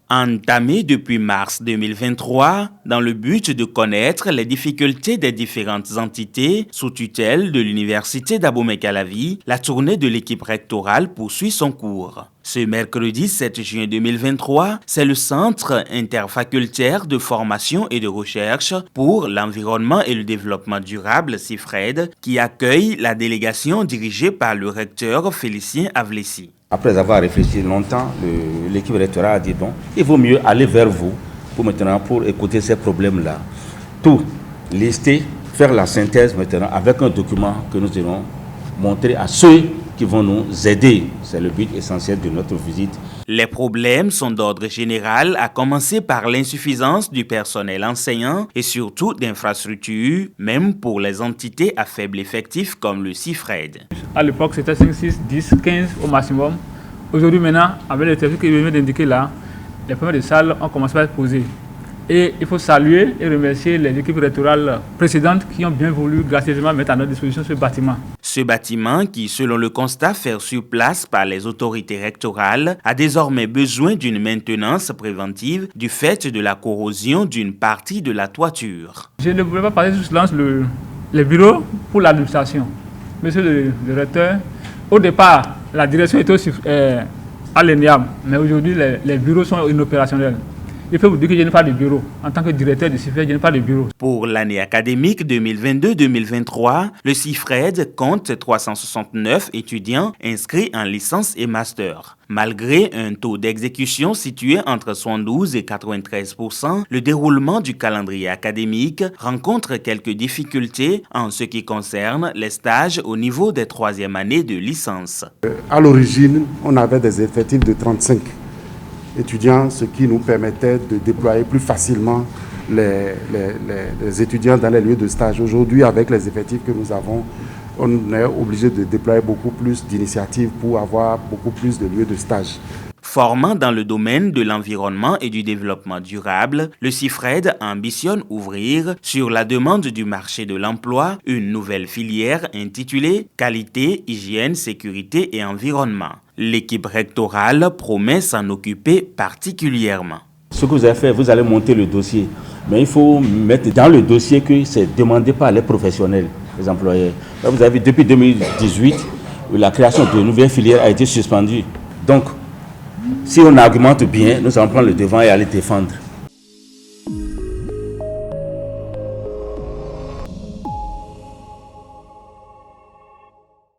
Entamé depuis mars 2023, dans le but de connaître les difficultés des différentes entités sous tutelle de l'Université d'Abomey-Calavi, la tournée de l'équipe rectorale poursuit son cours. Ce mercredi 7 juin 2023, c'est le Centre interfacultaire de formation et de recherche pour l'environnement et le développement durable, CIFRED, qui accueille la délégation dirigée par le recteur Félicien Avlessi. Après avoir réfléchi longtemps, l'équipe rectorale a dit donc, il vaut mieux aller vers vous pour écouter ces problèmes-là. Tout lister, faire la synthèse maintenant avec un document que nous allons montrer à ceux qui vont nous aider. C'est le but essentiel de notre visite. Les problèmes sont d'ordre général, à commencer par l'insuffisance du personnel enseignant et surtout d'infrastructures, même pour les entités à faible effectif comme le CIFRED. À l'époque, c'était 5, 6, 10, 15 au maximum. Aujourd'hui, maintenant, avec les techniques que je viens d'indiquer là, les premières salles ont commencé à être posées. Et il faut saluer et remercier les équipes rectorales précédentes qui ont bien voulu gracieusement mettre à notre disposition ce bâtiment. Ce bâtiment, qui selon le constat fait sur place par les autorités rectorales, a désormais besoin d'une maintenance préventive du fait de la corrosion d'une partie de la toiture. Je ne voulais pas parler sous silence les bureaux pour l'administration. Monsieur le recteur, au départ, la direction était aussi à l'ENIAM, mais aujourd'hui, les bureaux sont inopérationnels. Il faut vous dire que je n'ai pas de bureau. En tant que directeur du CIFRED, je n'ai pas de bureau. Pour l'année académique 2022-2023, le CIFRED compte 369 étudiants inscrits en licence et master. Malgré un taux d'exécution situé entre 72 et 93%, le déroulement du calendrier académique rencontre quelques difficultés en ce qui concerne les stages au niveau des troisièmes années de licence. À l'origine, on avait des effectifs de 35 étudiants, ce qui nous permettait de déployer plus facilement les étudiants dans les lieux de stage. Aujourd'hui, avec les effectifs que nous avons, on est obligé de déployer beaucoup plus d'initiatives pour avoir beaucoup plus de lieux de stage. Formant dans le domaine de l'environnement et du développement durable, le CIFRED ambitionne ouvrir, sur la demande du marché de l'emploi, une nouvelle filière intitulée « Qualité, hygiène, sécurité et environnement ». L'équipe rectorale promet s'en occuper particulièrement. Ce que vous allez faire, vous allez monter le dossier. Mais il faut mettre dans le dossier que c'est demandé par les professionnels, les employeurs. Là, vous avez vu, depuis 2018, la création de nouvelles filières a été suspendue. Donc, si on argumente bien, nous allons prendre le devant et aller défendre.